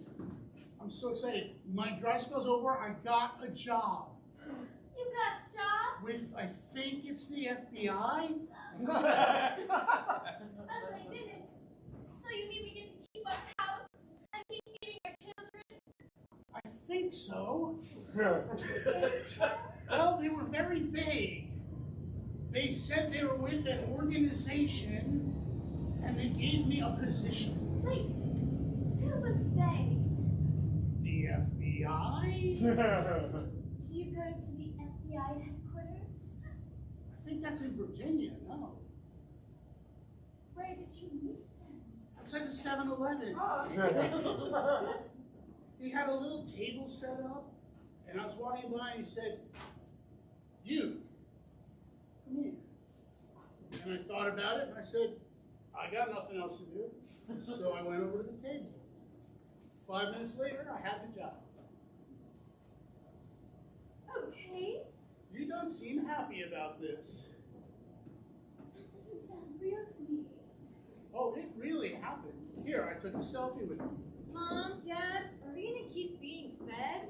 I'm so excited. My dry spell's over. I got a job. You got a job? With, I think it's the FBI? Oh my goodness. So you mean we get to keep our house and keep feeding our children? I think so. Well, they were very vague. They said they were with an organization, and they gave me a position. Wait, who was they? The FBI? Do you go to the FBI headquarters? I think that's in Virginia, no. Where did you meet them? Outside the 7-Eleven. He had a little table set up, and I was walking by, and he said, "You, come here." And I thought about it, and I said, "I got nothing else to do." So I went over to the table. 5 minutes later, I had the job. Okay. You don't seem happy about this. That doesn't sound real to me. Oh, it really happened. Here, I took a selfie with you. Mom, Dad, are we gonna keep being fed?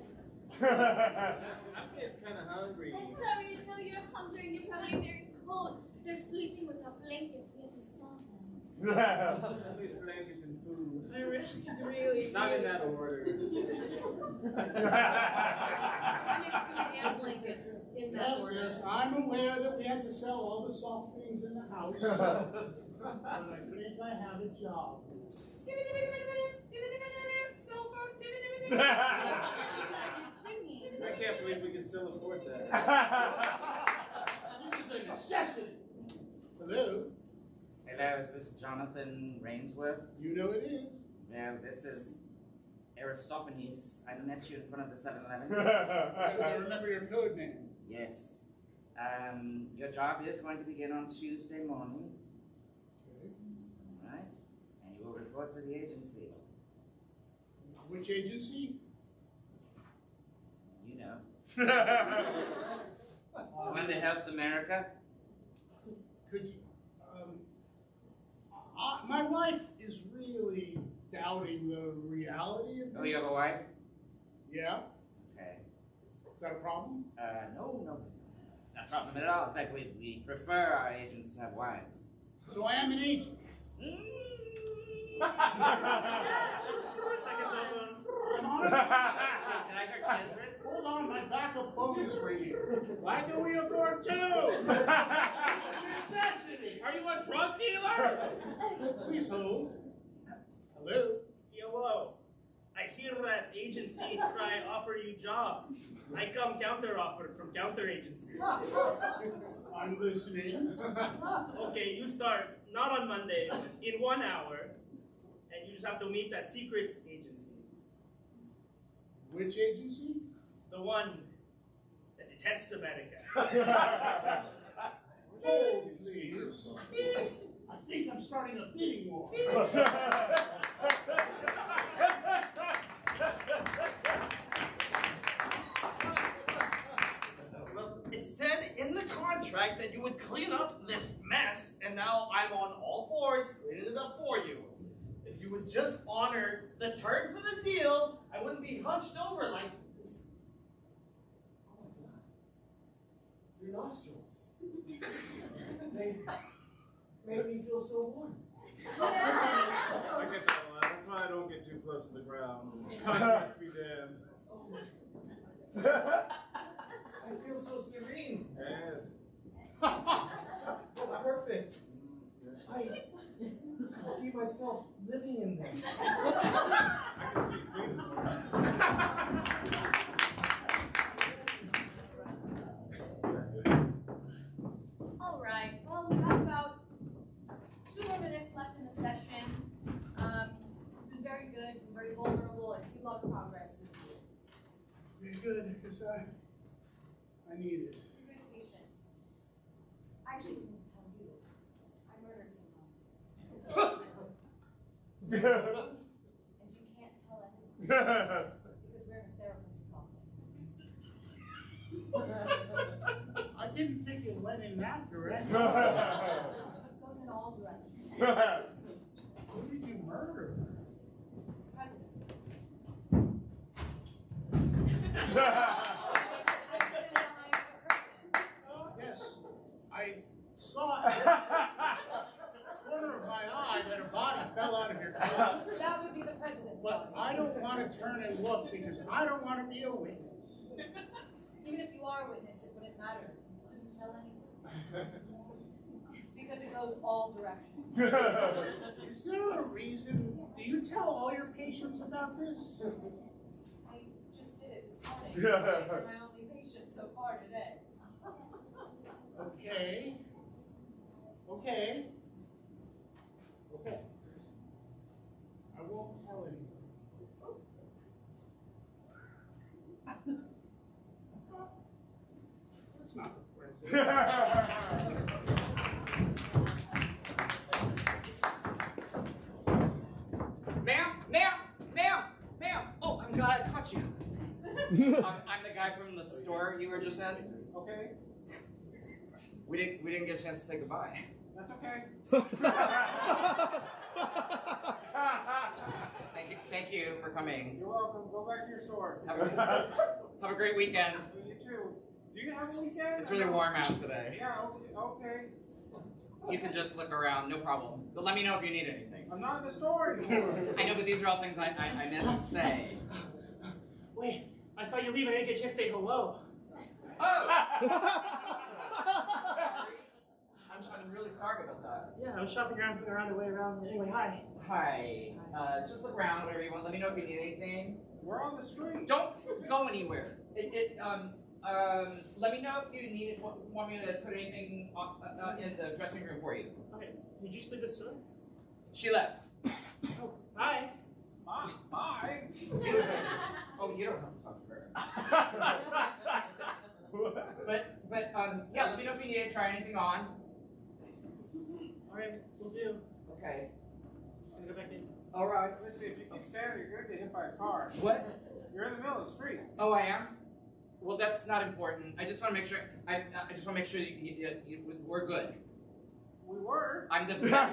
I'm getting kind of hungry. I'm sorry, I know you're hungry and you're probably very cold. They're sleeping without blankets. We have to sell them. These blankets and food. I really Not in that order. I miss food and blankets in that Yes, order. yes, I'm aware that we had to sell all the soft things in the house, but I think I have a job. I can't believe we can still afford that. This is a necessity. Hello, Hello, is this Jonathan Rainsworth? you know it is. Well, this is Aristophanes. I met you in front of the 7-Eleven. Yes, I remember your code name. Yes. Your job is going to begin on Tuesday morning. Okay. Right? And you will report to the agency. Which agency? You know. One that helps America. Could you, my wife is really doubting the reality of this. Oh, you have a wife? Yeah? Okay. Is that a problem? No. It's not a problem at all. In fact, we prefer our agents to have wives. So I am an agent. Second cell phone. I'm on it. Did I hear children? Hold on, my backup phone is ringing. Why can we afford two? It's a necessity. Are you a drug dealer? Please hold. Hello? Hello. I hear that agency try offer you job. I come counter offer from counter agency. I'm listening. Okay, you start not on Monday, in 1 hour, and you just have to meet that secret agency. Which agency? The one that detests America. Hold, please. I think I'm starting a bidding war. Well, it said in the contract that you would clean up this mess, and now I'm on all fours cleaning it up for you. If you would just honor the terms of the deal, I wouldn't be hunched over like this. Oh my God. Your nostrils. They made me feel so warm. I get that a lot. That's why I don't get too close to the ground. Contracts be damned. I feel so serene. Yes. Perfect. I can see myself living in this. I can see clean. All right. Well, we have about 2 more minutes left in the session. You've been very good, been very vulnerable. I see a lot of progress with you. Very good, because I need it. You're very patient. I actually didn't tell you. I murdered someone. And you can't tell anyone. Because we're in a therapist's office. I didn't think it went in that direction. It goes in all directions. Who did you murder? President. Yes, I saw at the corner of my eye that a body fell out of your car. That would be the president's But I don't want to turn and look because I don't want to be a witness. Even if you are a witness, it wouldn't matter. You couldn't tell anyone. Because it goes all directions. Is there a reason? Do you tell all your patients about this? I just did it this morning. You're my only patient so far today. Okay. Okay. Okay. I won't tell anything. That's not the president. Ma'am, store you were just in? Okay, We didn't get a chance to say goodbye. that's okay. Thank you for coming. You're welcome. Go back to your store. Have a great weekend. You too. Do you have a weekend? It's really warm out today. Yeah, okay. You can just look around, no problem. But let me know if you need anything. I'm not in the store anymore. I know, but these are all things I meant to say. Wait, I saw you leave and I didn't get just say hello. Oh! I'm really sorry about that. Yeah, I was shopping around, spinning around the way around. Anyway, hi. Hi. Just look around, whatever you want. Let me know if you need anything. We're on the street. Don't go anywhere. Let me know if you want me to put anything in the dressing room for you. Okay, did you just leave the store? She left. Oh, hi. Bye. Oh, you don't have to talk to her. but yeah, let me know if you need to try anything on. Alright, we'll do. Okay. Just gonna go back in. All right. Listen, if you keep standing, you're gonna get hit by a car. What? You're in the middle of the street. Oh, I am. Well, that's not important. I just want to make sure. I just want to make sure we're good. We were. I'm the best.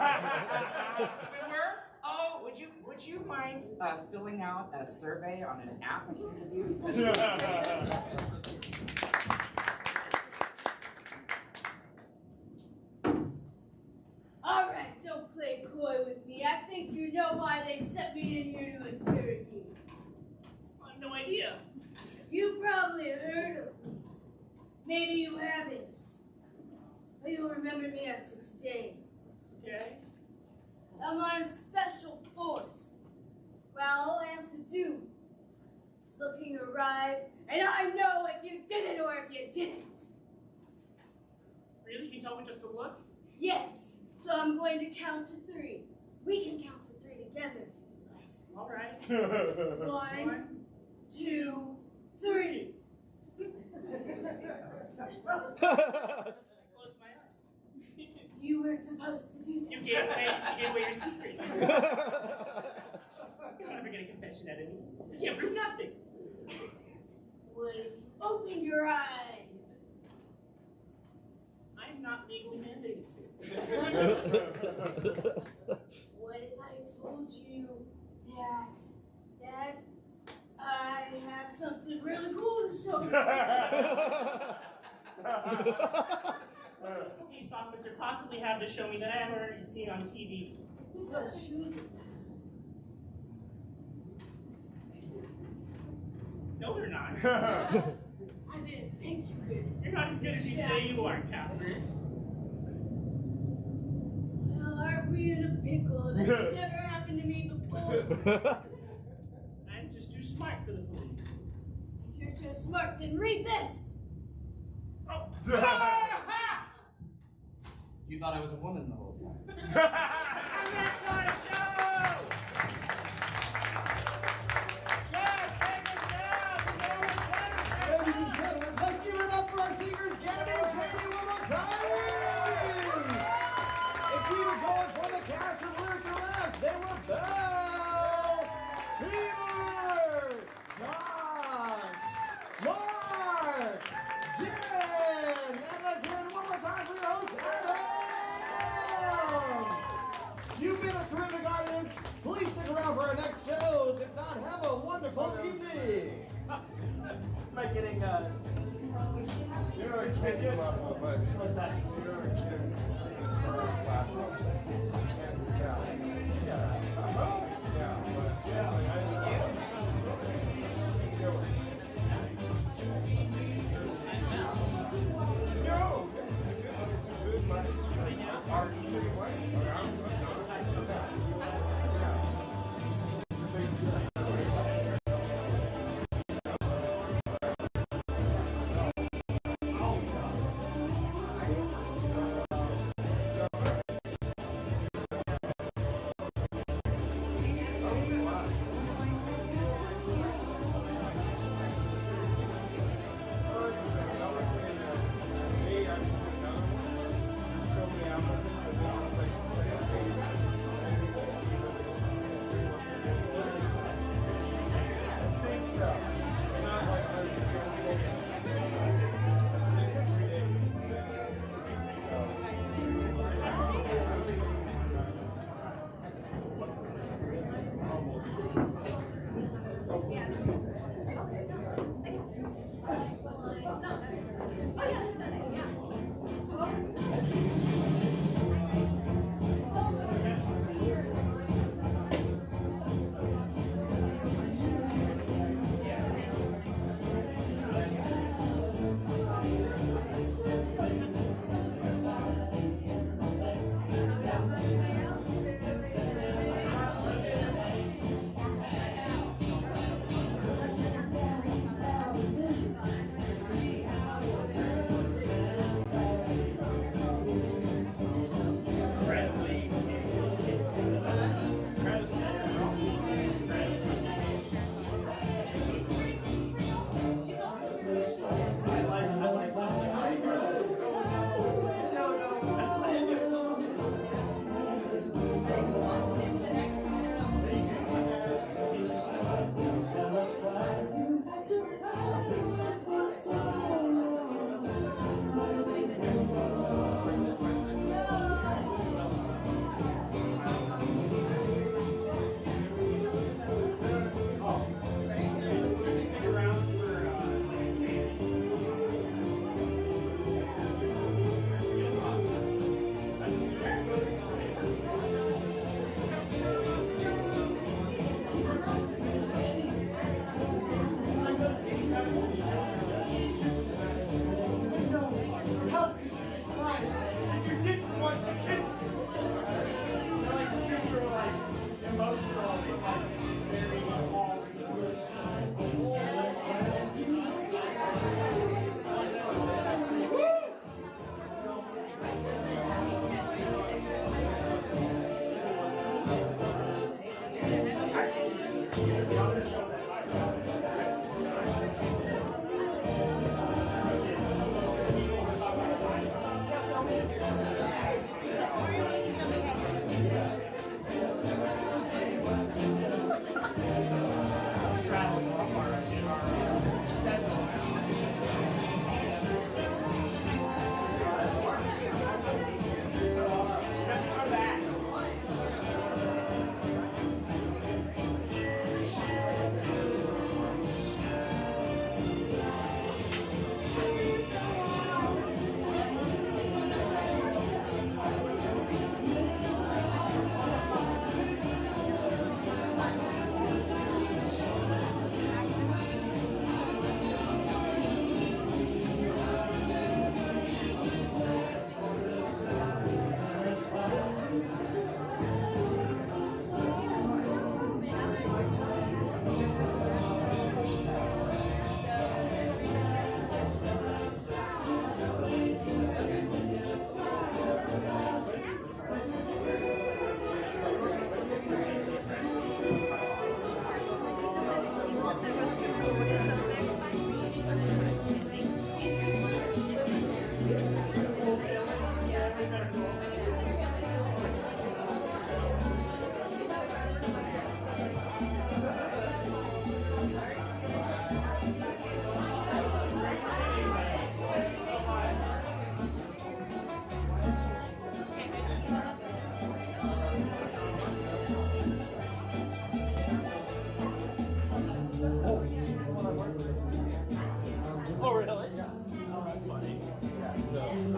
We were. Oh, would you mind filling out a survey on an app interview? Alright, don't play coy with me. I think you know why they sent me in here to interrogate. I have no idea. You probably heard of me. Maybe you haven't. But you'll remember me after today. Okay. I'm on a special force. Well, all I have to do is look in your eyes, and I know if you did it or if you didn't. Really? You told me just to look? Yes, so I'm going to count to 3. We can count to 3 together. Alright. 1, 2, 3. Close my eyes. You weren't supposed to do that. You gave away your secret. You'll never get a confession out of me. You can't prove nothing. What if you open your eyes? I'm not legally mandated to. What if I told you that I have something really cool to show you? What the police officer possibly have to show me that I have already seen on TV? Those shoes. No, they're not. I didn't think you could. You're not as good as you say you are, Catherine. Well, aren't we in a pickle? This has never happened to me before. I'm just too smart for the police. If you're too smart, then read this. Oh. You thought I was a woman the whole time. And that's our show! Ladies and gentlemen, let's give it up for our singers, Gabby and Katie, one more time! If we were going for the cast of Lyrics or Laughs, they were Belle, Peter, Josh, Mark, Jen, and let's hear it one more time for your host, Adam! You've been a terrific audience. Please stick around for our next shows. If not, have a wonderful evening. Am I getting,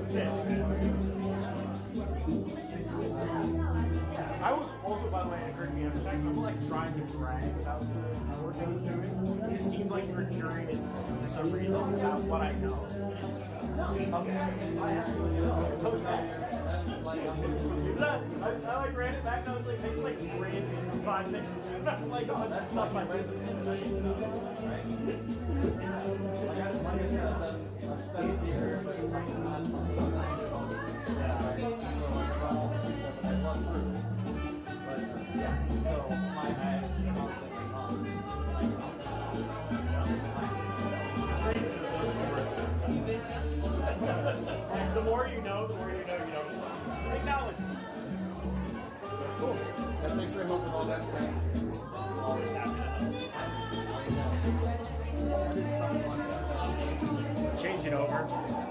I was also, by the way, it occurred to me, I'm like trying to brag about the work I was doing. It seemed like you were curious for some reason about what I know. Okay. I like ran it back and I was like, I just like ran it for 5 minutes. I'm like, oh, that's not my resume. The more you know, you know. Acknowledge. Cool. That makes very much with all that stuff. All this happening. Change it over.